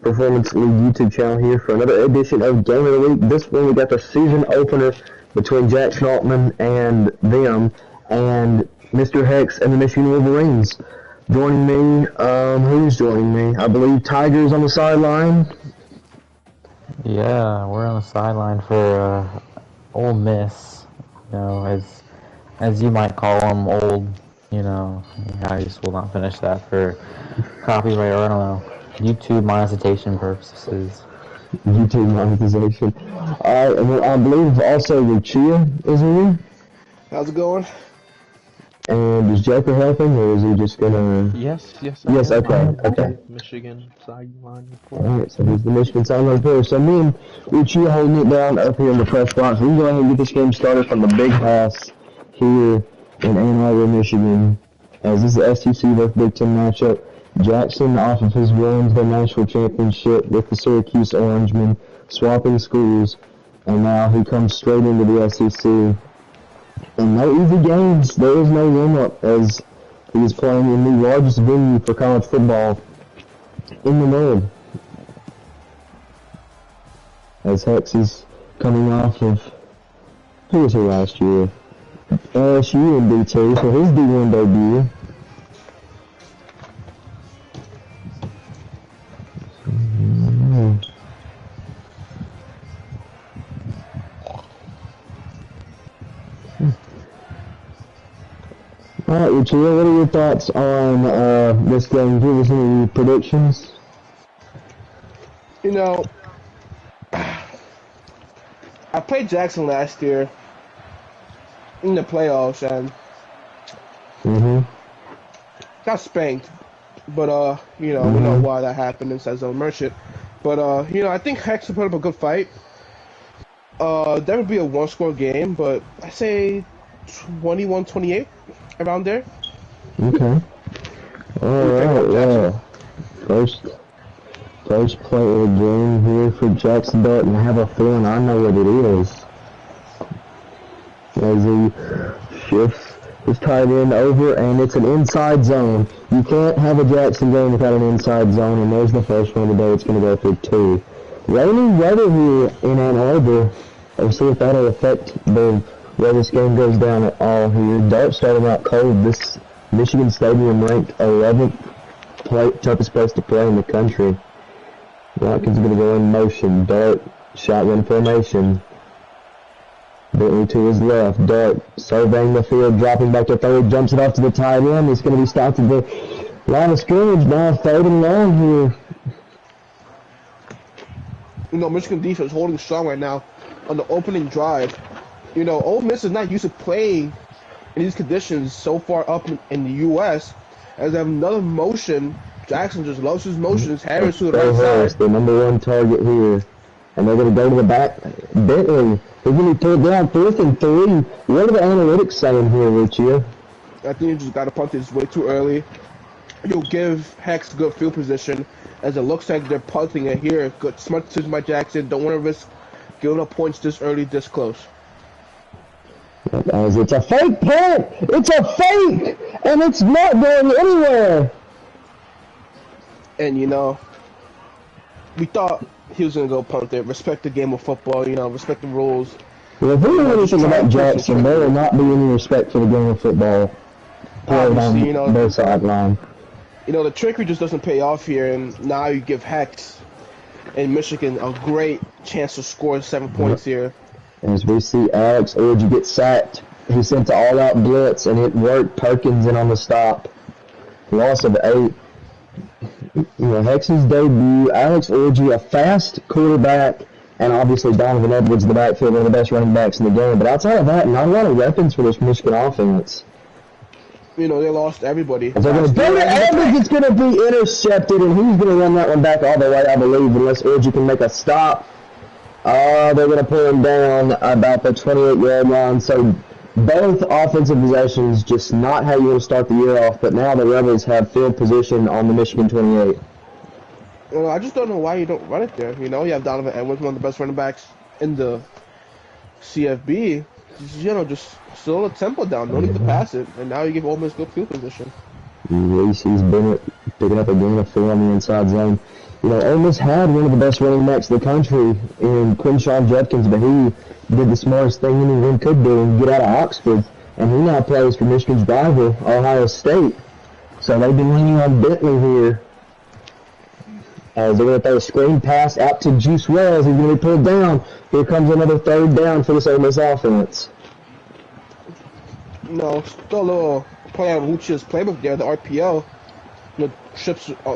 Performance League YouTube channel here for another edition of Game of the Week. This one we got the season opener between Jackson Altman and them, and Mr. Hex and the Michigan Wolverines. Joining me, who's joining me? I believe Tiger's on the sideline. Yeah, we're on the sideline for Ole Miss. You know, as you might call them, old. You know, I just will not finish that for copyright or I don't know, YouTube monetization purposes. YouTube monetization. And I believe also Lucia is here. How's it going? And is Joker helping, or is he just gonna? Yes. Okay. Michigan sideline report. Alright, so he's the Michigan sideline player. So me and Lucia holding it down up here in the press box. We can go ahead and get this game started from the big house here in Ann Arbor, Michigan. As this is the SEC versus Big Ten matchup. Jackson, off of his Wednesday national championship with the Syracuse Orangemen, swapping schools, and now he comes straight into the SEC. And no easy games. There is no warm-up as he is playing in the largest venue for college football in the world. As Hex is coming off of, who was here last year? LSU and D2 for his D1 debut. Alright, Lucia, what are your thoughts on this game? Give us any predictions? You know, I played Jackson last year in the playoffs and got spanked. But, you know, we know why that happened inside Zone Merchant. But, you know, I think Hex will put up a good fight. That would be a one-score game, but I say 21-28, around there. Okay. Alright, yeah. First play of the game here for Jackson Dalton. I have a feeling I know what it is. As he shifts his tight end over, and it's an inside zone. You can't have a Jackson game without an inside zone, and there's the first one today. It's going to go for 2. Raining weather here in Ann Arbor. Let's see if that'll affect the way this game goes down at all here. Dart starting out cold. This Michigan Stadium ranked 11th toughest place to play in the country. Watkins going to go in motion. Dart, shotgun formation. Bentley to his left. Dart surveying the field, dropping back to third, jumps it off to the tight end. He's going to be stopped at the line of scrimmage now, third and long here. You know, Michigan defense is holding strong right now on the opening drive. You know, Ole Miss is not used to playing in these conditions so far up in the U.S. As they have another motion. Jackson just loves his motions. Harris to the right side. The number one target here. And they're going to go to the back. Bentley, they're going to pull it down 4th and 3. What are the analytics saying here, Lucia? I think you just got to punt this way too early. You'll give Hex good field position, as it looks like they're punting it here. Good, smart decision by Jackson. Don't want to risk giving up points this early, this close. As it's a fake punt! It's a fake! And it's not going anywhere! And, you know, we thought he was going to go punt it. Respect the game of football, you know, respect the rules. Well, if we know anything about Jackson, there will not be any respect for the game of football played on you know, their sideline. You know, the trickery just doesn't pay off here, and now you give Hex and Michigan a great chance to score 7 points here. As we see Alex Orji get sacked, he sent an all-out blitz, and it worked. Perkins in on the stop. Loss of 8. You know, Hex's debut, Alex Orji, a fast quarterback, and obviously Donovan Edwards in the backfield, one of the best running backs in the game. But outside of that, not a lot of weapons for this Michigan offense. You know, they lost everybody. As they're going to go to Edwards, it's going to be intercepted, and he's going to run that one back all the way, I believe, unless Orji can make a stop. They're going to pull him down about the 28-yard line. So both offensive possessions, just not how you want to start the year off, but now the Rebels have field position on the Michigan 28. You know, I just don't know why you don't run it there. You know, you have Donovan Edwards, one of the best running backs in the CFB. You know, just slow the tempo down. No need to pass it. And now you give Ole Miss good field position. Reese's Bennett picking up a gain of 4 on the inside zone. You know, Ole Miss had one of the best running backs in the country in Quinshawn Judkins, but he did the smartest thing anyone could do and get out of Oxford, and he now plays for Michigan's rival, Ohio State. So they've been leaning on Bentley here. As they're going to throw a screen pass out to Juice Wells. He's going to be pulled down. Here comes another third down for this Ole Miss offense. No, still a little play on Lucha's playbook there, the RPL. You know,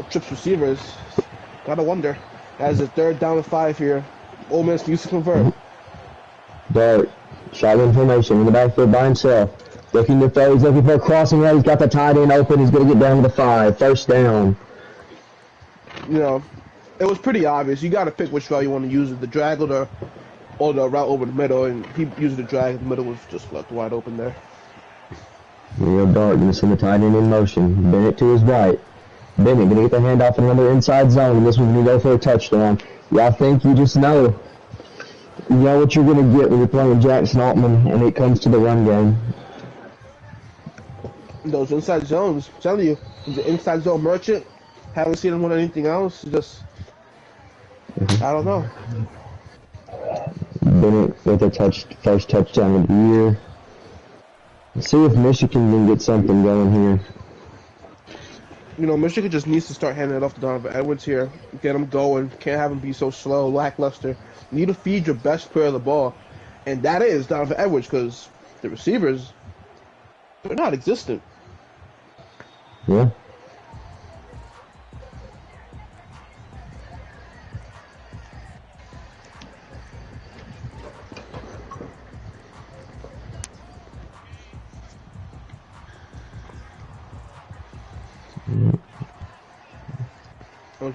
trips receivers. Gotta wonder. As a third down and 5 here, Ole Miss needs to convert. Dart, shotgun formation in the backfield by himself. Looking to throw, he's looking for a crossing route. He's got the tight end open. He's going to get down to the 5. First down. You know, it was pretty obvious. You got to pick which route you want to use, the drag or the route over the middle, and he used the drag. The middle was just left wide open there. Real Dart going to send the tight end in motion. Bennett to his right. Bennett going to get the handoff in another inside zone, and this one's going to go for a touchdown. Yeah, I think you just know. You know what you're going to get when you're playing Jackson Altman, and it comes to the run game. Those inside zones, I'm telling you, the inside zone merchant. Haven't seen him with anything else. Just, I don't know. Bennett with a first touchdown of the year. Let's see if Michigan can get something going here. You know, Michigan just needs to start handing it off to Donovan Edwards here. Get him going. Can't have him be so slow, lackluster. You need to feed your best player the ball. And that is Donovan Edwards, because the receivers, they're not existent. Yeah.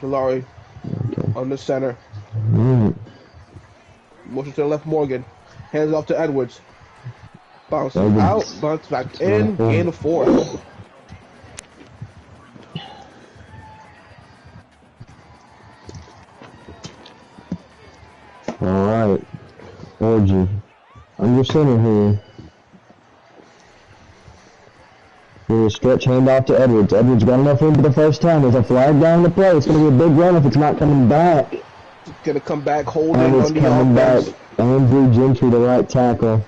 Jalari on the center. Motion to the left, Morgan. Hands off to Edwards. Bounce out, bounce back in, gain of 4. Alright. Orgy. Under center here. Here's a stretch handoff to Edwards. Edwards got enough room for the first time. There's a flag down the play. It's going to be a big run if it's not coming back. It's going to come back holding and it's on the coming offense. Back. Andrew Gentry, the right tackle.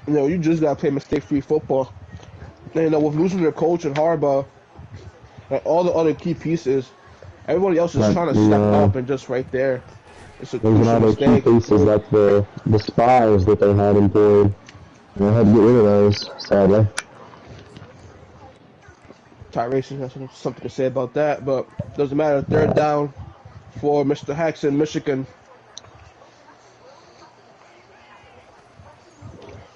You know, you just got to play mistake-free football. And, you know, with losing their coach and Harbaugh, and all the other key pieces, everybody else is trying to step up and just right there. It's a There's another key pieces like the spies that they had employed. They had to get rid of those, sadly. Tyrese has something to say about that, but doesn't matter. Third down for Mr. Haxon, Michigan.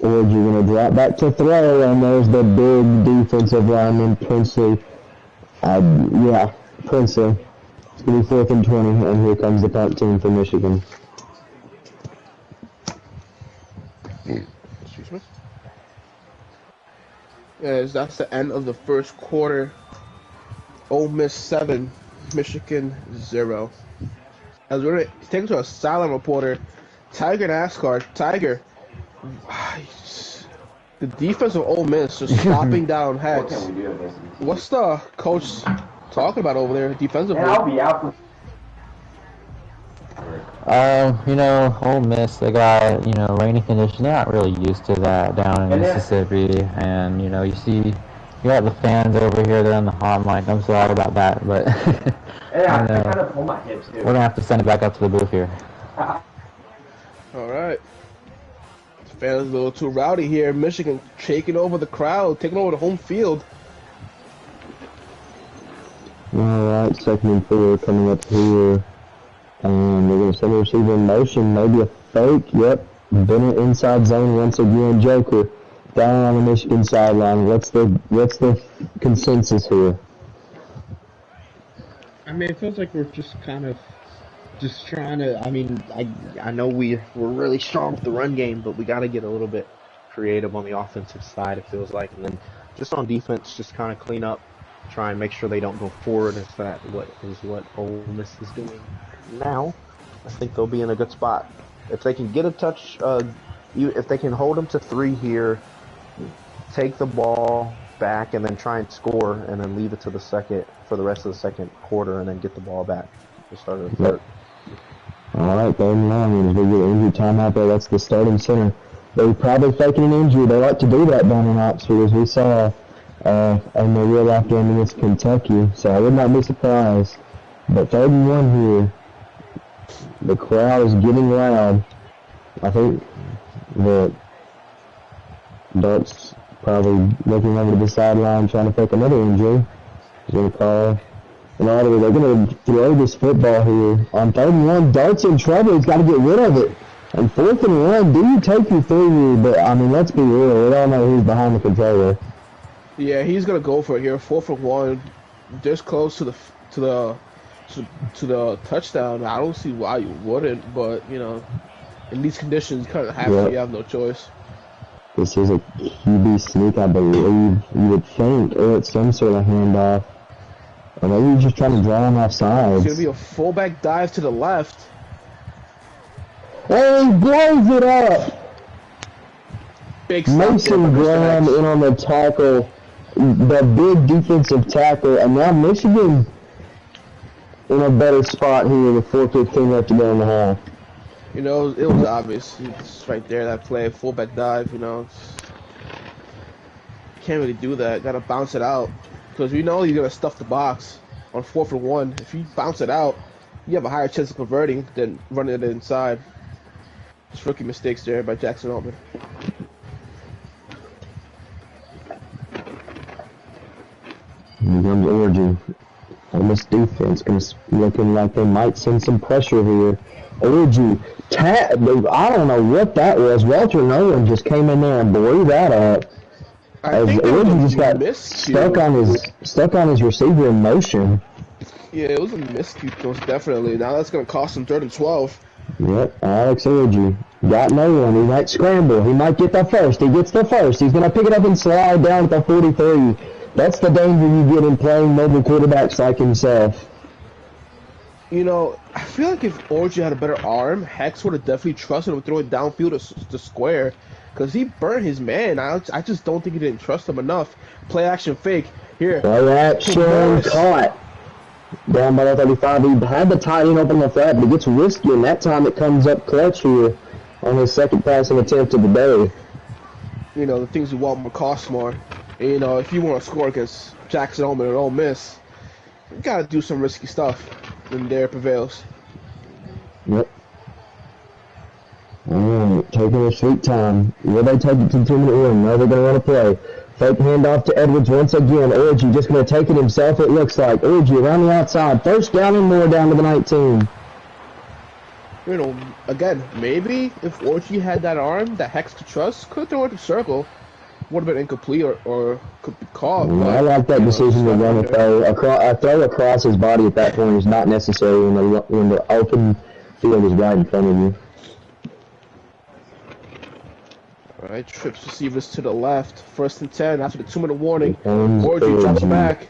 Or you're going to drop back to throw, and there's the big defensive lineman, Princely. Princely. It's going to be 4th and 20, and here comes the punt team for Michigan. Excuse me. Yes, that's the end of the first quarter. Ole Miss 7, Michigan 0. As we're going to take it to a silent reporter, Tiger NASCAR. Tiger, the defense of Ole Miss just chopping down heads. What's the coach talking about over there defensively? And I'll be out. You know, Ole Miss, they got, you know, rainy conditions. They're not really used to that down in Mississippi. And, you know, you see, you got the fans over here, they're on the hot mic. I'm sorry about that, but, Yeah, I kind of pull my hips, too. we're going to have to send it back up to the booth here. All right. The fans are a little too rowdy here. Michigan taking over the crowd, taking over the home field. Alright, 2nd and 4 coming up here. And they're going to send the receiver in motion, maybe a fake. Yep, Bennett inside zone once again. Joker down on the Michigan sideline. What's the consensus here? I mean, it feels like we're just kind of just trying to. I mean, I know we're really strong with the run game, but we got to get a little bit creative on the offensive side. It feels like, and then just on defense, just kind of clean up, try and make sure they don't go forward. Is what Ole Miss is doing now. I think they'll be in a good spot if they can get a touch. If they can hold them to 3 here, take the ball, back and then try and score and then leave it to the second for the rest of the second quarter and then get the ball back to start of the third. Alright, 3rd and 9. As we get injury time out there, that's the starting center. They're probably faking an injury. They like to do that down in Oxford, as we saw in the real life game against Kentucky. So I would not be surprised. But 3rd and 1 here. The crowd is getting loud. I think that Dart's probably looking over to the sideline trying to fake another injury. He's going to call an auditor. They're going to throw this football here. On 3rd and 1, Dart's in trouble. He's got to get rid of it. And 4th and 1, do you take your 3 here? But, I mean, let's be real. We all know who's behind the controller. Yeah, he's going to go for it here. 4th and 1. This close to the touchdown. I don't see why you wouldn't, but, you know, in these conditions, kind of have to. You have no choice. This is a QB sneak, I believe. You would think, or it's some sort of handoff. Or maybe you're just trying to draw him off sides. It's going to be a fullback dive to the left. Oh, he blows it up! Big Mason Graham in on the tackle, the big defensive tackle, and now Michigan in a better spot here with 4:15 left to go in the half. You know, it was obvious. It's right there, that play, fullback dive, you know. Can't really do that. Got to bounce it out. Because we know you're going to stuff the box on 4th and 1. If you bounce it out, you have a higher chance of converting than running it inside. Just rookie mistakes there by Jackson Altman. Here comes Origin. On this defense, looking like they might send some pressure here. Origin, I don't know what that was. Walter Nolan just came in there and blew that up. As Origin just got stuck on his receiver in motion. Yeah, it was a miscue, most definitely. Now that's going to cost him 3rd and 12. Yep, Alex Origin got no one. He might scramble. He might get the first. He gets the first. He's going to pick it up and slide down at the 43. That's the danger you get in playing mobile quarterbacks like himself. You know, I feel like if Orgy had a better arm, Hex would have definitely trusted him to throw it downfield to square. Because he burned his man. I just don't think he didn't trust him enough. Play action fake. Here. Play action caught. Down by the 35. He had the tight end open the flat, but it gets risky, and that time it comes up clutch here on his second passing attempt of the day. You know, the things you want more cost more. And, you know, if you want to score against Jackson Holman or Ole Miss, you got to do some risky stuff, and there prevails. Yep. Alright, taking their sweet time. Will they take it to the 2-minute warning? No, they're going to run a play. Fake handoff to Edwards once again. Orgy just going to take it himself, it looks like. Orgy around the outside. 1st down and more down to the 19. You know, again, maybe if Orgy had that arm that Hex could trust, could throw it to circle. Would have been incomplete or could be caught. I like that decision to run a throw. A throw across his body at that point is not necessary when the open field is right in front of you. Alright, trips receivers to the left. 1st and 10 after the 2-minute warning. Orgy drops back.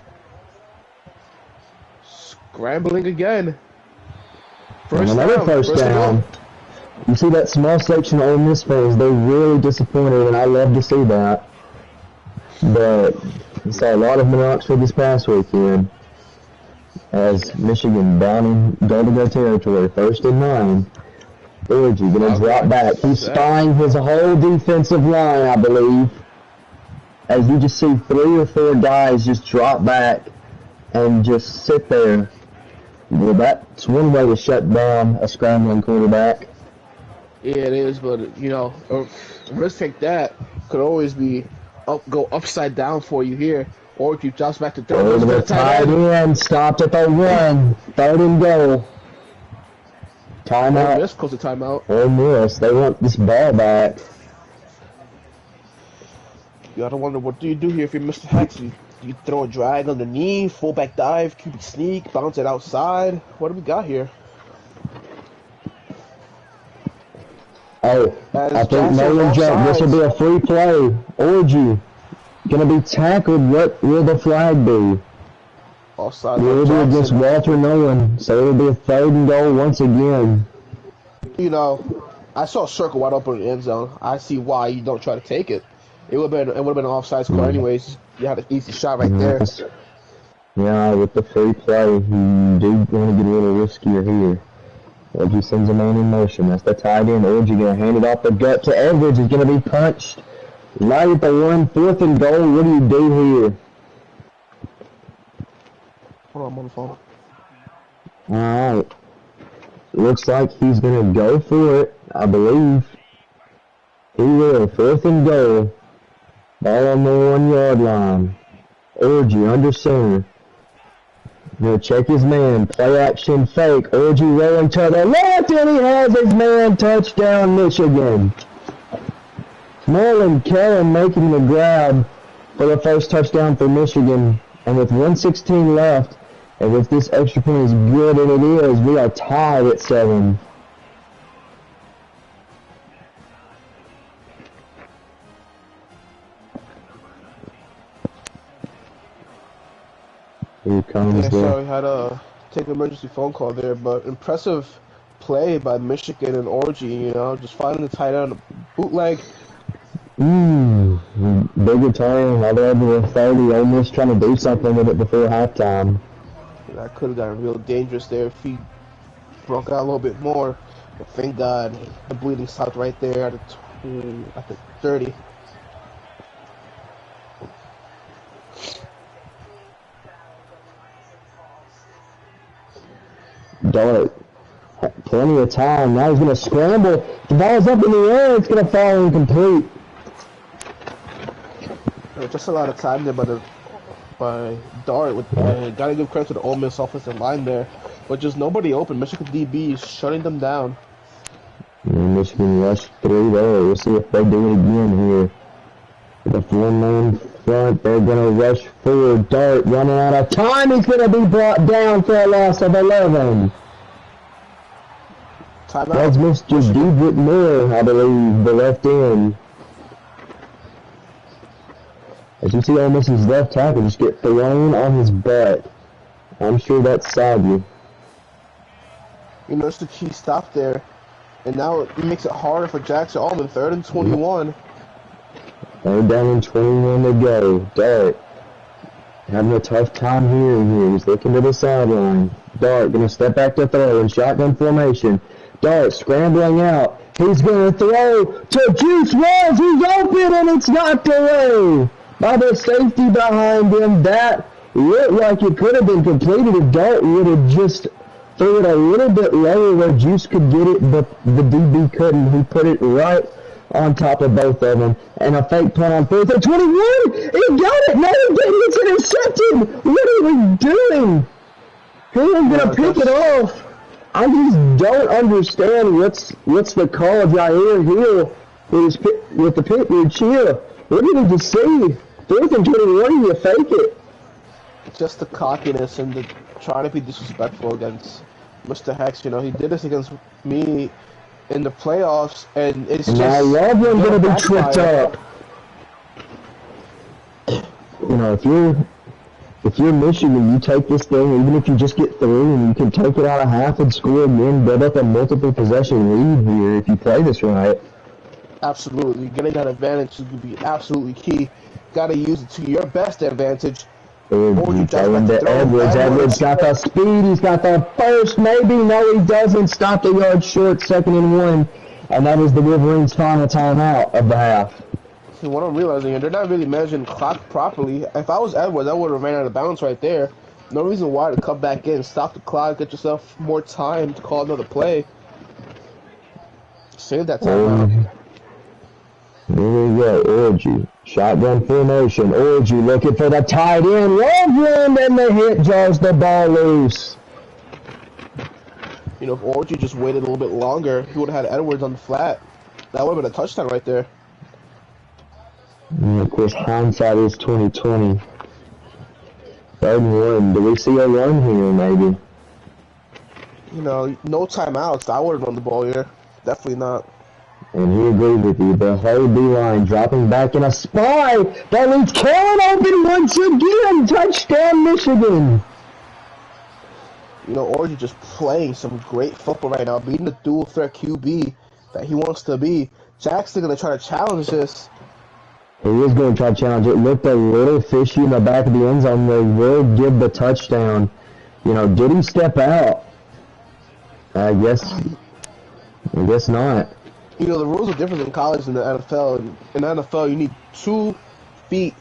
Scrambling again. Another first down. You see that small section of Ole Miss fans, they're really disappointed, and I love to see that. But we saw a lot of them in Oxford this past weekend as Michigan down in Golden Go territory, 1st and 9. Orgy gonna drop back. He's spying his whole defensive line, I believe. As you just see 3 or 4 guys just drop back and just sit there. Well, that's one way to shut down a scrambling quarterback. Yeah, it is, but, you know, a risk like that could always be go upside down for you here. Or if you drops back to third. The tight end stopped at the 1. 3rd and goal. Timeout. Ole Miss calls a timeout. Ole Miss, they want this ball back. You gotta wonder, what do you do here if you're Mr. Hex? You throw a drag on the knee, fullback dive, QB sneak, bounce it outside. What do we got here? Oh, I think Nolan jump. This will be a free play. Orgy gonna be tackled. What will the flag be? Offside. It will be against Walter Nolan, so it will be a 3rd and goal once again. You know, I saw a circle wide open in the end zone. I see why you don't try to take it. It would have been an offside score anyways. You had an easy shot right there. Yes. Yeah, with the free play, you do want to get a little riskier here. Orgy sends a man in motion. That's the tight end. Orgy going to hand it off the gut to Edwards. He's going to be punched right at the 1, 4th and goal. What do you do here? Hold on, I'm on the phone. Alright. Looks like he's going to go for it, I believe. He will. 4th and goal. Ball on the 1-yard line. Orgy under center. Gonna check his man. Play action fake. Orgy rolling to the left, and he has his man. Touchdown, Michigan. Marlon Kellen making the grab for the first touchdown for Michigan. And with 1:16 left, and if this extra point is good, and it is, we are tied at 7. Here comes Yeah, the... sorry, had to take an emergency phone call there, but impressive play by Michigan and Orgy, you know, just finding the tight end, bootleg. Bigger turn, other over the 30, Ole Miss trying to do something with it before halftime. That could have gotten real dangerous there if he broke out a little bit more. But thank God, the bleeding stopped right there at the 30. Dart, plenty of time. Now he's going to scramble. The ball's up in the air. It's going to fall incomplete. Just a lot of time there by Dart. Got to give credit to the Ole Miss offensive line there. But just nobody open. Michigan DB is shutting them down. Michigan rushed through there. We'll see if they do it again here. The 4-man front, they're going to rush forward. Dart running out of time. He's going to be brought down for a loss of 11. That's Mr. Dedrick Moore, I believe, the left end. As you see, Ole Miss's left tackle just get thrown on his butt. I'm sure that's soggy. You know, it's the key stop there. And now it makes it harder for Jackson Allman. 3rd and 21. 3rd down and 21 to go. Dart having a tough time here. He's looking to the sideline. Dart going to step back to throw in shotgun formation. Dart scrambling out. He's going to throw to Juice Wells. He's open and it's knocked away by the safety behind him. That looked like it could have been completed if Dart would have just threw it a little bit lower where Juice could get it, but the DB couldn't. He put it right on top of both of them. And a fake punt on 4th and 21. He got it. No, he didn't. It's intercepted. What are we doing? Who is going to pick it off? I just don't understand what's the call of Jair Hill with the pitch here. What did he just see? 4th and 21, you fake it. Just the cockiness and the trying to be disrespectful against Mr. Hex. You know, he did this against me in the playoffs, and it's just... I love when going to be tripped up. You know, if you're Michigan, you take this thing, even if you just get through, and you can take it out of half and score again, build up a multiple possession lead here if you play this right. Absolutely. Getting that advantage is going to be absolutely key. Got to use it to your best advantage. Throwing to Edwards. Edwards got the speed. He's got the first. Maybe. No, he doesn't. Stopped a yard short. 2nd and 1. And that is the Wolverines' final timeout of the half. See, what I'm realizing here, they're not really managing the clock properly. If I was Edwards, I would have ran out of bounds right there. No reason why to come back in, stop the clock, get yourself more time to call another play. Save that timeout. Here we go, Orgy. Shotgun formation. Orgy looking for the tight end. Loveland, and the hit jars the ball loose. You know, if Orgy just waited a little bit longer, he would have had Edwards on the flat. That would have been a touchdown right there. And of course, hindsight is 2020. 3rd and 1. Do we see a run here, maybe? You know, no timeouts. I would have run the ball here. Definitely not. And he agrees with you. The whole D-line dropping back in a spy. That leaves Kellen open once again. Touchdown, Michigan. You know, Orgy just playing some great football right now, being the dual threat QB that he wants to be. Jackson going to try to challenge this. He is going to try to challenge it. Looked a little fishy in the back of the end zone. They will give the touchdown. You know, did he step out? I guess not. You know, the rules are different in college and the NFL. In the NFL, you need 2 feet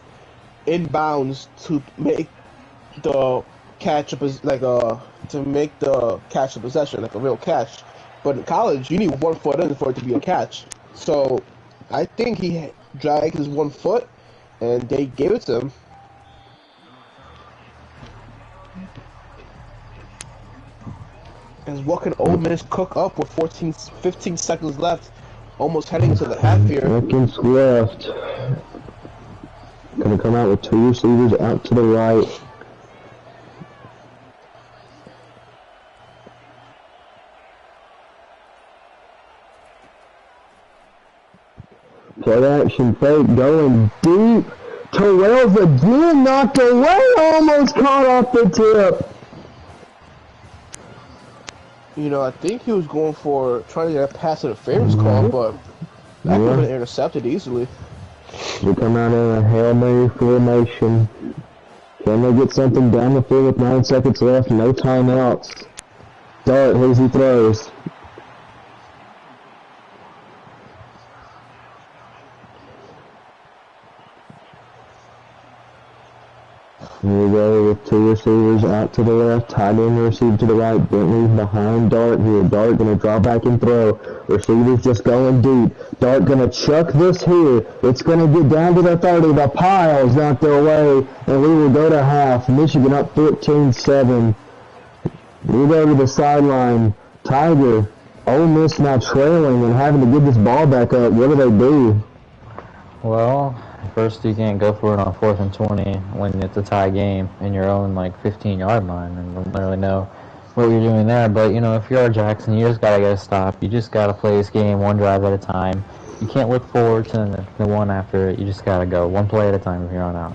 in bounds to make the catch a possession, like a real catch. But in college, you need 1 foot in for it to be a catch. So I think he dragged his 1 foot, and they gave it to him. And what can Ole Miss cook up with 15 seconds left, almost heading to the half here? Seconds left. Gonna come out with 2 receivers out to the right. Play action fake going deep. Terrell's again knocked away, almost caught off the tip. You know, I think he was going for trying to get a pass interference call, but that could have been intercepted easily. We come out in a Hail Mary formation. Can they get something down the field with 9 seconds left? No timeouts. Dart, here's he throws. Here we go with 2 receivers out to the left, tight end receiver to the right, Bentley's behind Dart here. Dart gonna draw back and throw. Receivers just going deep. Dart gonna chuck this here. It's gonna get down to the 30. The pile's knocked away, and we will go to half. Michigan up 14-7. We go to the sideline. Tiger, Ole Miss now trailing and having to get this ball back up. What do they do? Well, first you can't go for it on 4th and 20 when it's a tie game in your own 15-yard line, and don't really know what you're doing there. But you know, if you're Jackson, you just gotta get a stop. You just gotta play this game 1 drive at a time. You can't look forward to the one after it. You just gotta go 1 play at a time if you're on out.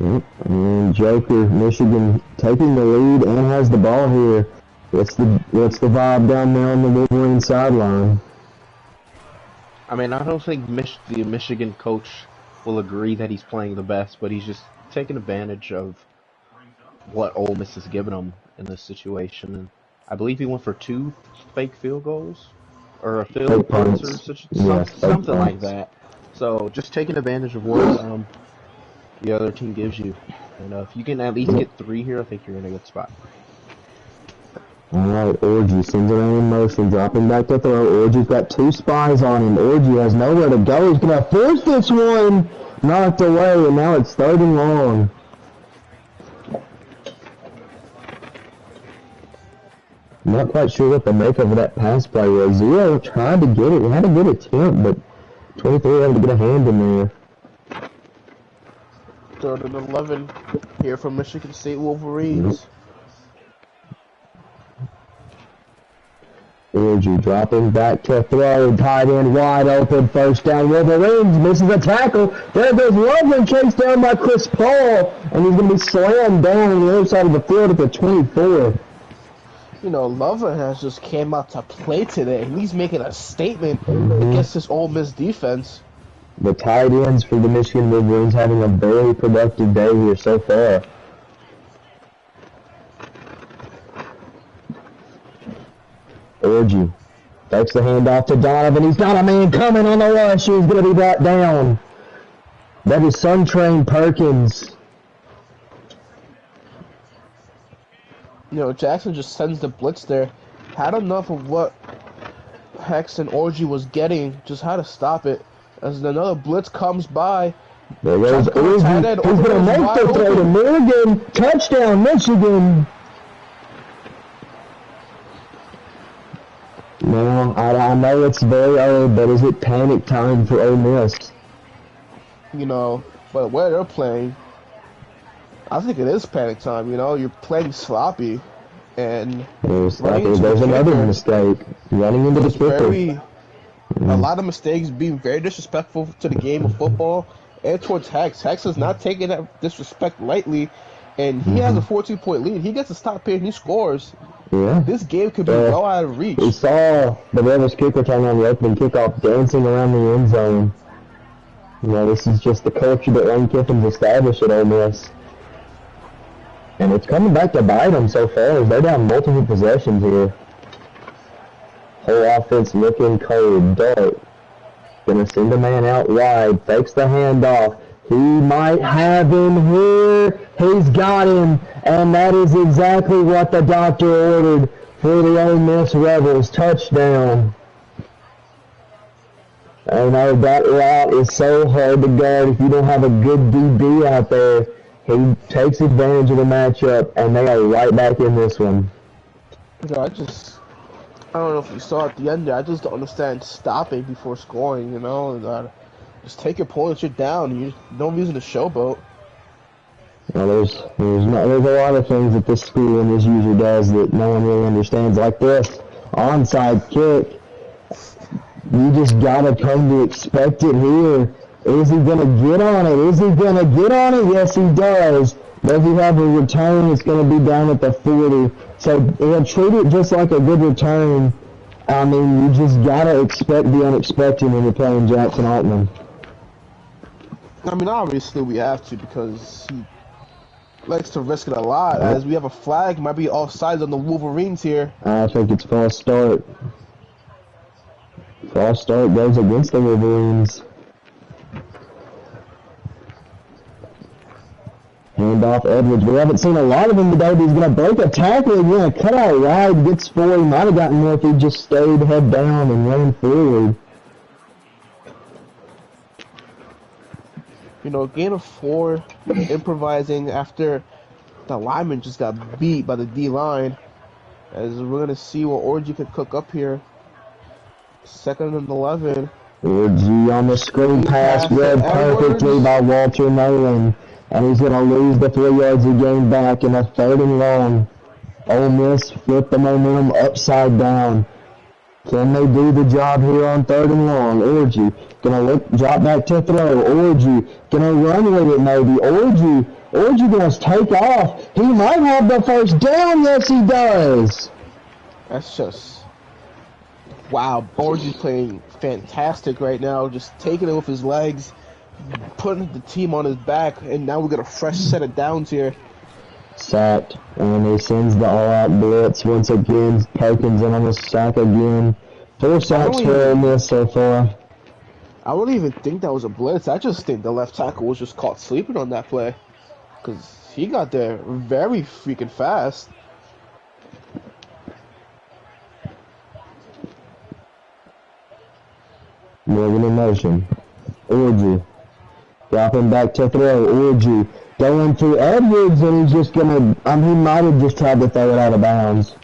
Yep. And Joker, Michigan taking the lead and has the ball here. What's the vibe down there on the Wolverine sideline? I mean, I don't think the Michigan coach will agree that he's playing the best, but he's just taking advantage of what Ole Miss has given him in this situation. And I believe he went for 2 fake field goals, or a field punts, or something like that. So just taking advantage of what the other team gives you. And if you can at least get 3 here, I think you're in a good spot. Alright, Orgy sends it in motion, dropping back to throw. Orgy's got 2 spies on him. Orgy has nowhere to go. He's going to force this one. Knocked away, and now it's 3rd and long. Not quite sure what the make of that pass play was. Zero tried to get it. He had a good attempt, but 23 had to get a hand in there. 3rd and 11 here from Michigan State Wolverines. Orgy dropping back to throw, tight end wide open, 1st down. Wolverines misses a tackle. There goes Loveland, chased down by Chris Paul, and he's going to be slammed down on the other side of the field at the 24. You know, Loveland has just came out to play today, and he's making a statement against this Ole Miss defense. The tight ends for the Michigan Wolverines having a very productive day here so far. Orgy takes the handoff to Donovan. He's got a man coming on the rush. He's going to be brought down. That is Suntrain Perkins. You know, Jackson just sends the blitz there. Had enough of what Hex and Orgy was getting. Just had to stop it. As another blitz comes by. There goes Orgy. He's going to make the throw to Morgan. Touchdown, Michigan. Now, I know it's very early, but is it panic time for Ole Miss? You know, but where they're playing, I think it is panic time. You know, you're playing sloppy, and there's another mistake. Running into the kicker. A lot of mistakes, being very disrespectful to the game of football and towards Hex. Hex is not taking that disrespect lightly, and he has a 14-point lead. He gets to stop here and he scores. Yeah. This game could be well out of reach. We saw the Rebels kicker turn on the opening kickoff dancing around the end zone. You know, this is just the culture that Lane Kiffin's established at Ole Miss. And it's coming back to bite them so far. They're down multiple possessions here. Whole offense looking cold. Dart. Gonna send a man out wide. Fakes the handoff. He might have him here. He's got him. And that is exactly what the doctor ordered for the Ole Miss Rebels. Touchdown. I know that route is so hard to guard if you don't have a good DB out there. He takes advantage of the matchup, and they are right back in this one. Yeah, I don't know if you saw at the end there, I just don't understand stopping before scoring, you know? Just take your points, you're down, you no reason to showboat. Well, there's a lot of things that this school and this user does that no one really understands, like this onside kick. You just gotta come to expect it here. Is he gonna get on it? Is he gonna get on it? Yes, he does. Does he have a return? It's gonna be down at the 40. So he'll treat it just like a good return. I mean, you just gotta expect the unexpected when you're playing Jackson Altman. I mean, obviously we have to because he likes to risk it a lot. As we have a flag, might be offsides on the Wolverines here. I think it's false start. False start goes against the Wolverines. Hand off Edwards. We haven't seen a lot of him today, but he's going to break a tackle again. Cut out wide, gets 4. He might have gotten more if he just stayed head down and ran forward. You know, gain of 4, improvising after the lineman just got beat by the D-line. As we're going to see what Orgy could cook up here. 2nd and 11. Orgy on the screen pass, read perfectly by Walter Nolan. And he's going to lose the 3 yards he gained back in a 3rd and long. Ole Miss flip the momentum upside down. Can they do the job here on 3rd and long? Orgy gonna drop back to throw. Orgy gonna run with it maybe. Orgy gonna take off. He might have the first down. Yes, he does. That's just wow. Orgy's playing fantastic right now. Just taking it with his legs, putting the team on his back, and now we got a fresh set of downs here. Sacked, and he sends the all-out blitz once again. Perkins in on the sack again. 4 sacks for Ole Miss so far. I wouldn't even think that was a blitz. I just think the left tackle was just caught sleeping on that play, because he got there very freaking fast. Moving in motion. Orgy. Dropping back to throw. Orgy. Going to Edwards, and he's just gonna, he might have just tried to throw it out of bounds.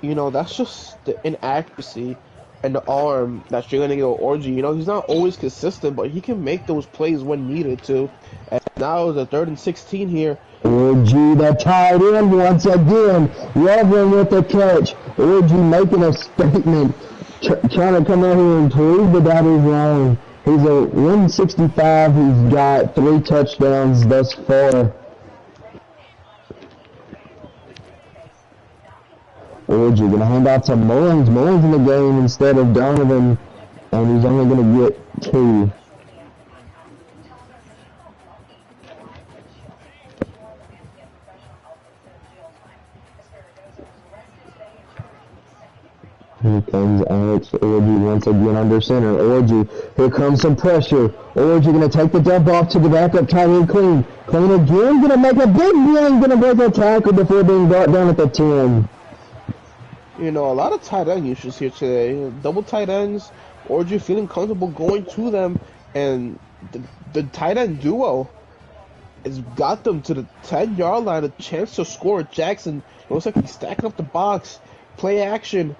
You know, that's just the inaccuracy and the arm that you're gonna get with Orgy. You know, he's not always consistent, but he can make those plays when needed to. And now it's a 3rd and 16 here. Orgy, the tight end once again. Loving with the catch. Orgy making a statement, trying to come out here and prove that that is wrong. He's a 165. He's got 3 touchdowns thus far. Orgy gonna hand out to Mullins. Mullins in the game instead of Donovan, and he's only gonna get 2. Here comes Alex Orgy once again under center. Orgy, here comes some pressure. Orgy gonna take the dump off to the backup tight end Clean. Clean again, gonna make a big run, gonna break a tackle before being brought down at the 10. You know, a lot of tight end issues here today. Double tight ends, Orgy feeling comfortable going to them, and the tight end duo has got them to the 10-yard line, a chance to score. Jackson looks like he's stacking up the box. Play action.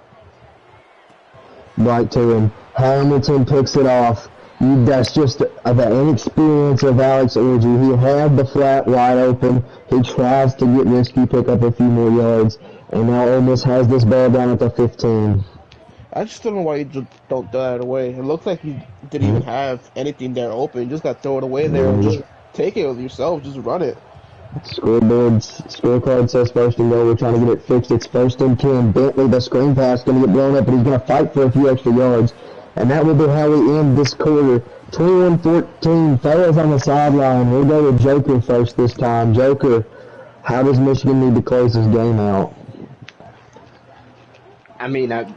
Right to him. Hamilton picks it off. That's just the inexperience of Alex Orgy. He had the flat wide open. He tries to get risky, pick up a few more yards. And now Ole Miss has this ball down at the 15. I just don't know why you just don't throw that away. It looked like you didn't even have anything there open. You just got to throw it away there and just take it with yourself. Just run it. Scorecard says 1st and goal. We're trying to get it fixed. It's 1st and 10. Bentley, the screen pass, going to get blown up, but he's going to fight for a few extra yards. And that will be how we end this quarter. 21-14, fellas on the sideline. We'll go with Joker first this time. Joker, how does Michigan need to close this game out? I mean, I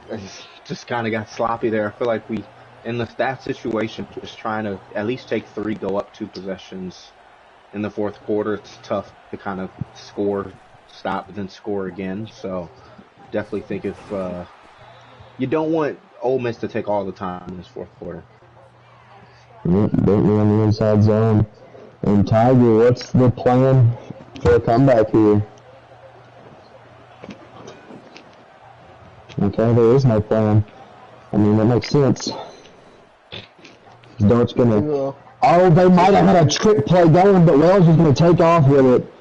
just kind of got sloppy there. I feel like we, in that situation, just trying to at least take 3, go up 2 possessions in the fourth quarter. It's tough to kind of stop, then score again. So definitely think if you don't want Ole Miss to take all the time in this fourth quarter. Yep, Bentley on the inside zone. And Tiger, what's the plan for a comeback here? Okay, there is no plan. I mean, that makes sense. Dart's gonna... Oh, they might have had a trick play going, but Wells was gonna take off with it.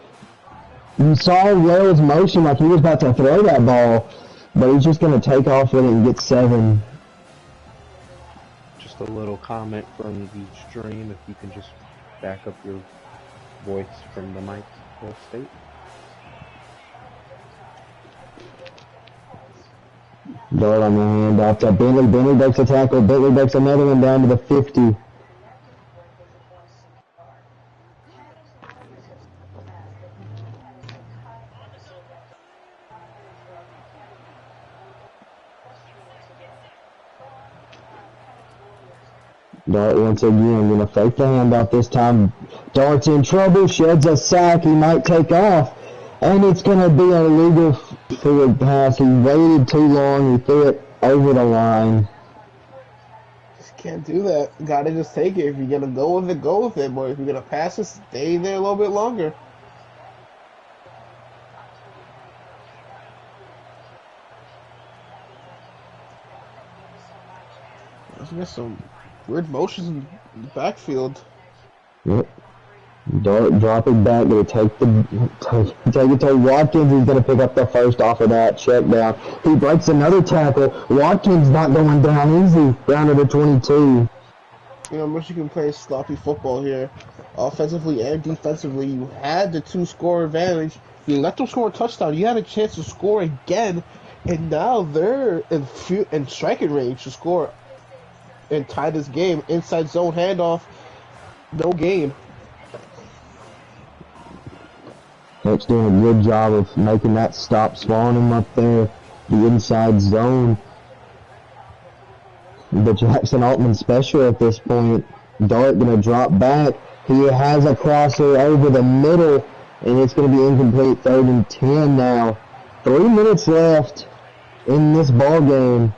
You saw Wells motion like he was about to throw that ball, but he's just gonna take off with it and get 7. Just a little comment from the stream, if you can just back up your voice from the mic state. Dart on the handoff to Bentley. Bentley breaks a tackle. Bentley breaks another one down to the 50. Dart once again gonna fake the handoff this time. Dart's in trouble, sheds a sack, he might take off. And it's gonna be an illegal forward pass. He waited too long, he threw it over the line. Just can't do that. Gotta just take it. If you're gonna go with it, go with it. But if you're gonna pass it, stay there a little bit longer. Let's get some weird motions in the backfield. Yep. Dart dropping back, gonna take it to Watkins. He's gonna pick up the first off of that check down. He breaks another tackle. Watkins not going down easy. Down to the 22. You know, Michigan plays sloppy football here, offensively and defensively. You had the 2-score advantage. You let them score a touchdown. You had a chance to score again, and now they're in striking range to score and tie this game. Inside zone handoff, no gain. Heck's doing a good job of making that stop, spawning him up there, the inside zone. The Jackson Altman special at this point. Dart gonna drop back. He has a crosser over the middle, and it's gonna be incomplete. 3rd and 10 now. 3 minutes left in this ball game.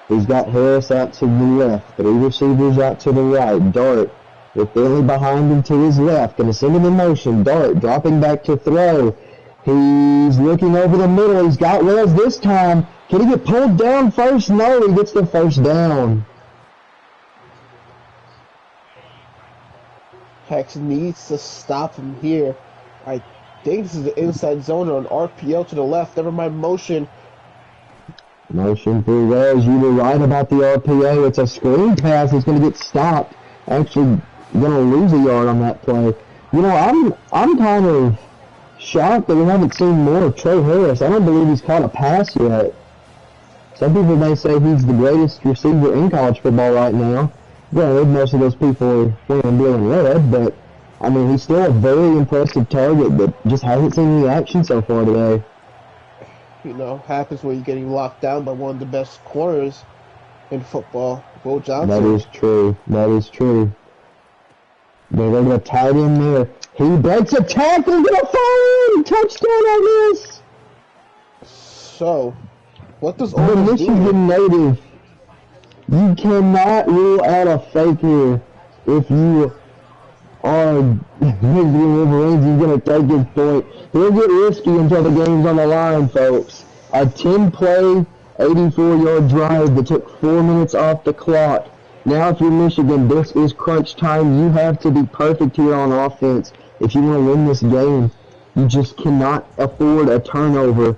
He's got Harris out to the left, 3 receivers out to the right. Dart with Bentley behind him to his left. Gonna send him in motion. Dart dropping back to throw. He's looking over the middle. He's got Wells this time. Can he get pulled down first? No, he gets the first down. Hex needs to stop him here. I think this is the inside zone or an RPL to the left. Never mind motion. Motion for Wells. You were right about the RPO. It's a screen pass. It's going to get stopped. Actually going to lose a yard on that play. You know, I'm kind of shocked that we haven't seen more of Trey Harris. I don't believe he's caught a pass yet. Some people may say he's the greatest receiver in college football right now. Granted, most of those people are wearing blue and red, but I mean, he's still a very impressive target, but just hasn't seen any action so far today. You know, happens when you're getting locked down by one of the best corners in football, Will Johnson. That is true. That is true. They're going to tight end there. He breaks a tackle, gonna fall in! Touchdown on this! So, what does The Ole Miss do? Michigan native. You cannot rule out a fake here. If you are Michigan Wolverines, he's going to take his point. He'll get risky until the game's on the line, folks. A 10-play, 84-yard drive that took 4 minutes off the clock. Now, if you're Michigan, this is crunch time. You have to be perfect here on offense if you want to win this game. You just cannot afford a turnover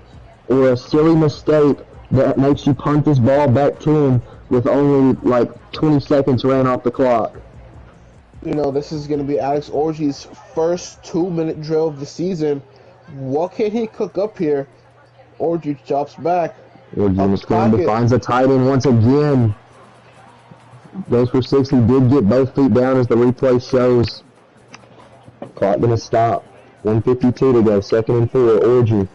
or a silly mistake that makes you punt this ball back to him with only like 20 seconds ran off the clock. You know, this is going to be Alex Orji's first 2-minute drill of the season. What can he cook up here? Orji drops back. Orji in the scramble finds a tight end once again. Goes for 6. He did get both feet down as the replay shows. Clock gonna stop. 1:52 to go. 2nd and 4. Orgy.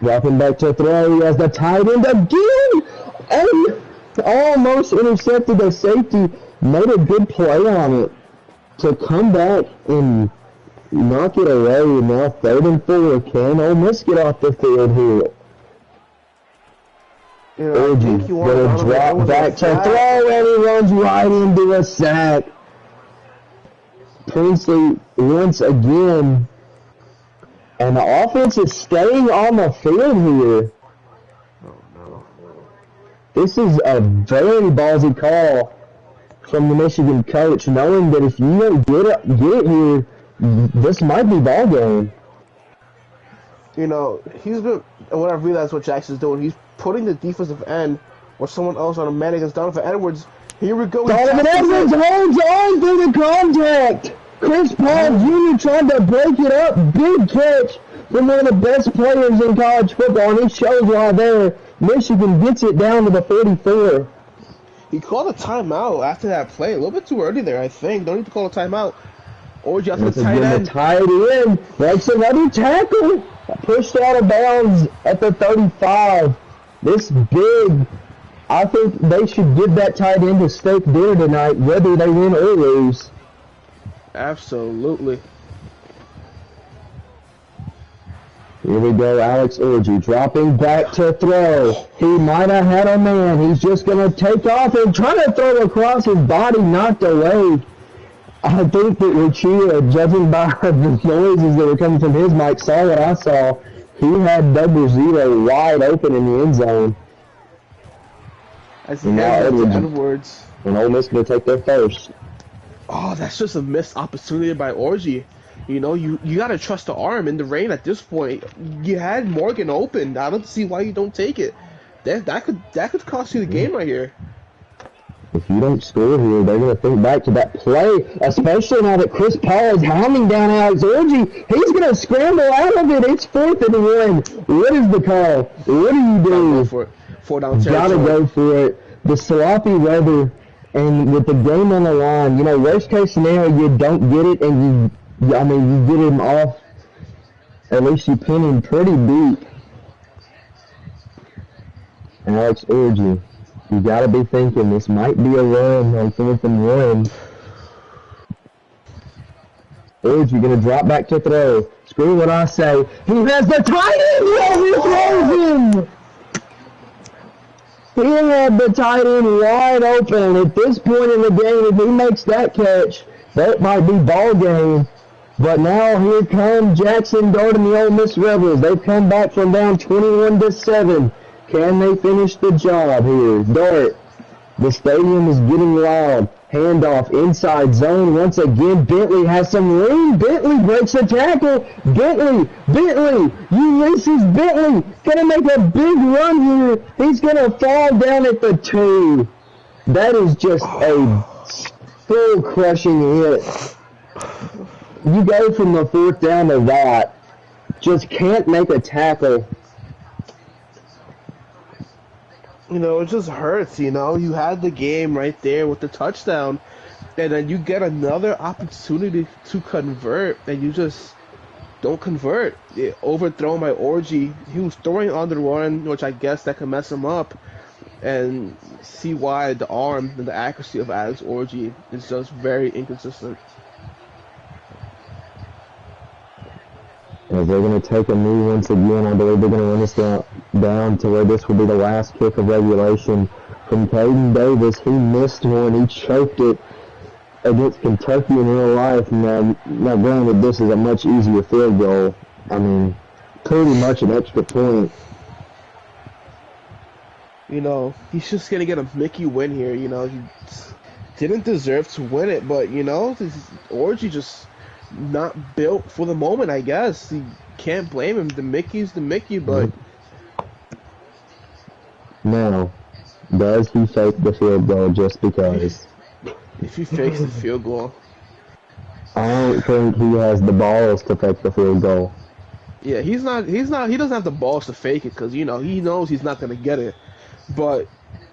Dropping back to throw. He has the tight end again. And almost intercepted the safety. Made a good play on it to come back and knock it away. Now 3rd and 4. Can Ole Miss get off the field here? Orgy gonna drop back to throw, and he runs right into a sack. Princely once again, and the offense is staying on the field here. Oh no. This is a very ballsy call from the Michigan coach, knowing that if you don't get it here, this might be ball game. You know, what I've realized what Jackson's doing, he's putting the defensive end or someone else on a man against Donovan Edwards. Here we go. Donovan Edwards holds on through the contact. Chris Paul Jr. tried to break it up. Big catch from one of the best players in college football, and he shows why there. Michigan gets it down to the 44. He called a timeout after that play. A little bit too early there, I think. Don't need to call a timeout. Or you have to the tight end. The tight end makes another tackle. Pushed out of bounds at the 35. This big. I think they should give that tight end a steak dinner tonight, whether they win or lose. Absolutely. Here we go, Alex Orgy dropping back to throw. He might have had a man. He's just going to take off and try to throw across his body, knocked away. I think that Lucia, judging by the noises that were coming from his mic, saw what I saw. He had 0 wide open in the end zone. As he heads to Edwards. And Ole Miss going to take their first. Oh, that's just a missed opportunity by Orgy. You know, you got to trust the arm in the rain at this point. You had Morgan open. I don't see why you don't take it. That could cost you the game right here. If you don't score here, they're going to think back to that play, especially now that Chris Paul is hounding down Alex Orgy. He's going to scramble out of it. It's 4th and 1. What is the call? What do you do? Go for it. 4 down territory. Gotta go for it. The sloppy weather, and with the game on the line, you know, worst case scenario, you don't get it, and you get him off. At least you pin him pretty deep. Alex Orgy. You gotta be thinking this might be a run on 4th and 1. Orgy gonna drop back to throw. Screw what I say. He has the tight end. He throws him. He had the tight end wide open. At this point in the game, if he makes that catch, that might be ball game. But now here comes Jackson Dart and the Ole Miss Rebels. They've come back from down 21-7. Can they finish the job here? Dart. The stadium is getting loud. Handoff inside zone once again. Bentley has some room. Bentley breaks a tackle. Bentley, Ulysses Bentley, gonna make a big run here. He's gonna fall down at the 2. That is just a skull crushing hit. You go from the 4th down to that. Just can't make a tackle. You know, it just hurts, you know. You had the game right there with the touchdown, and then you get another opportunity to convert, and you just don't convert. Overthrown by Orgy. He was throwing on the run, which I guess that could mess him up, and see why the arm and the accuracy of Alex Orgy is just very inconsistent. As they're going to take a knee once again, I believe they're going to run this down to where this will be the last kick of regulation from Caden Davis. He missed one. He choked it against Kentucky in real life. Now granted, this is a much easier field goal. I mean, pretty much an extra point. You know, he's just going to get a Mickey win here. You know, he didn't deserve to win it, but, you know, this Orgy just not built for the moment, I guess. You can't blame him. The Mickey's the Mickey, but... Now, does he fake the field goal just because? If he fakes the field goal... I don't think he has the balls to fake the field goal. Yeah, he doesn't have the balls to fake it because, you know, he knows he's not going to get it. But,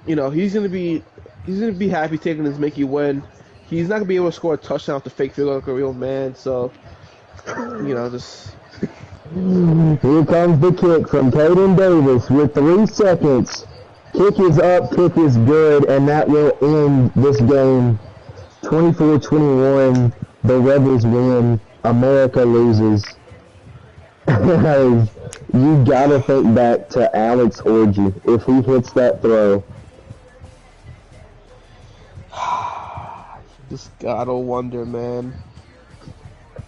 you know, he's going to be He's gonna be happy taking his Mickey win. He's not gonna be able to score a touchdown off the fake field goal like a real man. So, just. Here comes the kick from Caden Davis with 3 seconds. Kick is up, kick is good, and that will end this game. 24-21. The Rebels win. America loses. You gotta think back to Alex Orgy. If he hits that throw. Just gotta wonder, man. The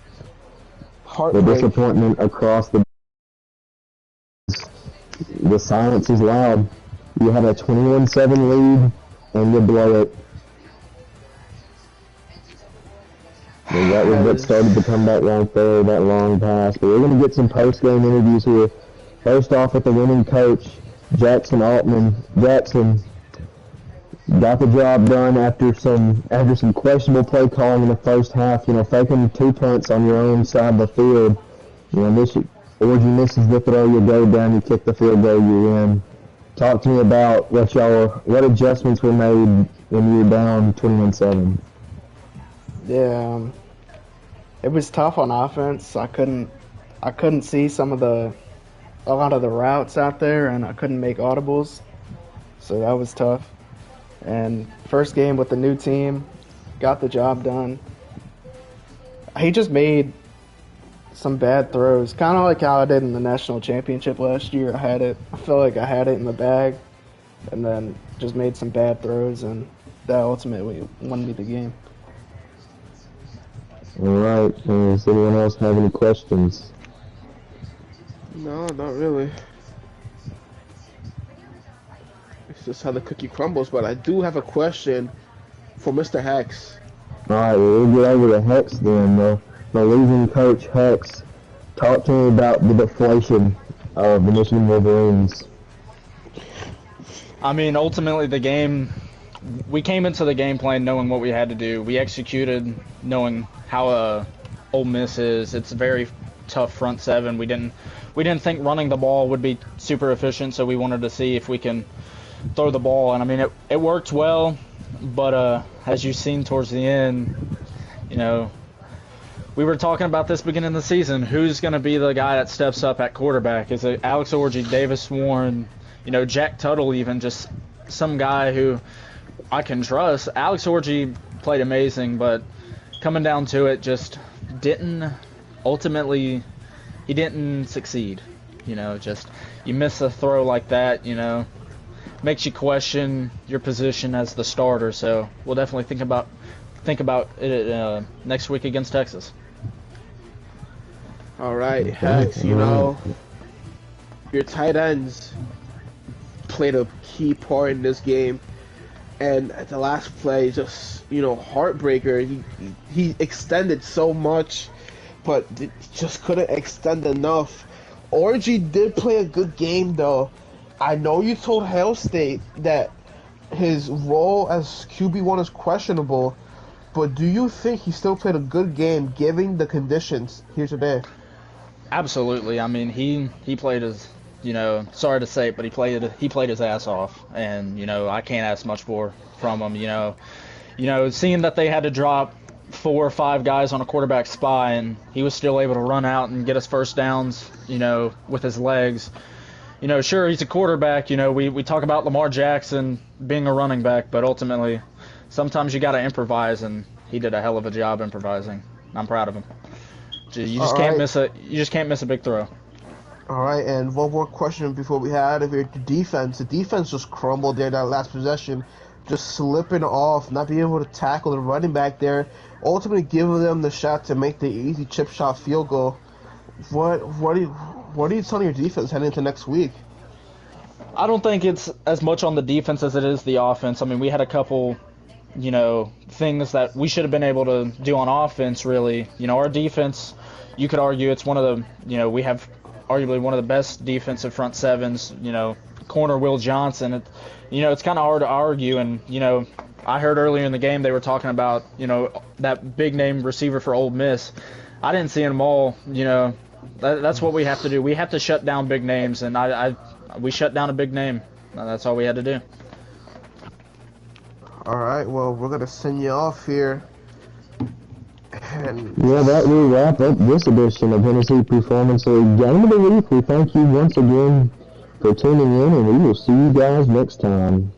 Heartbreak. disappointment across the silence is loud. You have a 21-7 lead, and you blow it. And that was what started to come back right there, that long pass. But we're going to get some post-game interviews here. First off with the winning coach, Jackson Altman. Jackson got the job done after some questionable play calling in the first half. Faking 2 punts on your own side of the field. Orgy misses the throw, you go down, you kick the field goal, you're in. Talk to me about what adjustments were made when you were down 21-7. Yeah, it was tough on offense. I couldn't see a lot of the routes out there, and I couldn't make audibles, so that was tough. And first game with the new team, got the job done. He just made some bad throws, kind of like how I did in the national championship last year. I felt like I had it in the bag, and then just made some bad throws, and that ultimately won me the game. All right. Does anyone else have any questions? No, not really. It's just how the cookie crumbles. But I do have a question for Mr. Hex. All right, well, we'll get over to Hex then. The losing coach, Hex. Talk to me about the deflation of the Michigan Wolverines. I mean, ultimately, we came into the game plan knowing what we had to do. We executed knowing how Ole Miss is. It's a very tough front seven. We didn't think running the ball would be super efficient, so we wanted to see if we can throw the ball. And I mean, it worked well, but as you've seen towards the end, we were talking about this beginning of the season. Who's going to be the guy that steps up at quarterback? Is it Alex Orgy, Davis Warren, Jack Tuttle, even just some guy who I can trust? Alex Orgy played amazing, but coming down to it, just ultimately, he didn't succeed. You miss a throw like that, makes you question your position as the starter. So we'll definitely think about it next week against Texas. All right, Hex, your tight ends played a key part in this game. And at the last play, just, heartbreaker. He extended so much, but just couldn't extend enough. Orgy did play a good game, though. I know you told Hail State that his role as QB1 is questionable, but do you think he still played a good game given the conditions here today? Absolutely. I mean, he played his, sorry to say it, but he played his ass off, and I can't ask much more from him. Seeing that they had to drop 4 or 5 guys on a quarterback spy, and he was still able to run out and get us first downs, with his legs. Sure, he's a quarterback. We talk about Lamar Jackson being a running back, but ultimately, sometimes you got to improvise, and he did a hell of a job improvising. I'm proud of him. You just can't miss a big throw. All right, and one more question before we head out of here. The defense just crumbled there that last possession, just slipping off, not being able to tackle the running back there, ultimately giving them the shot to make the easy chip shot field goal. What are you telling your defense heading into next week? I don't think it's as much on the defense as it is the offense. I mean, we had a couple, things that we should have been able to do on offense, really. Our defense, you could argue it's one of the, we have arguably one of the best defensive front sevens, corner Will Johnson. It's kind of hard to argue, and, I heard earlier in the game they were talking about, that big name receiver for Ole Miss. I didn't see them all, that's what we have to do. We have to shut down big names, and we shut down a big name. That's all we had to do. All right. Well, we're gonna send you off here. And Yeah, that will wrap up this edition of Tennessee Performance League Game of the Week. We thank you once again for tuning in, and we will see you guys next time.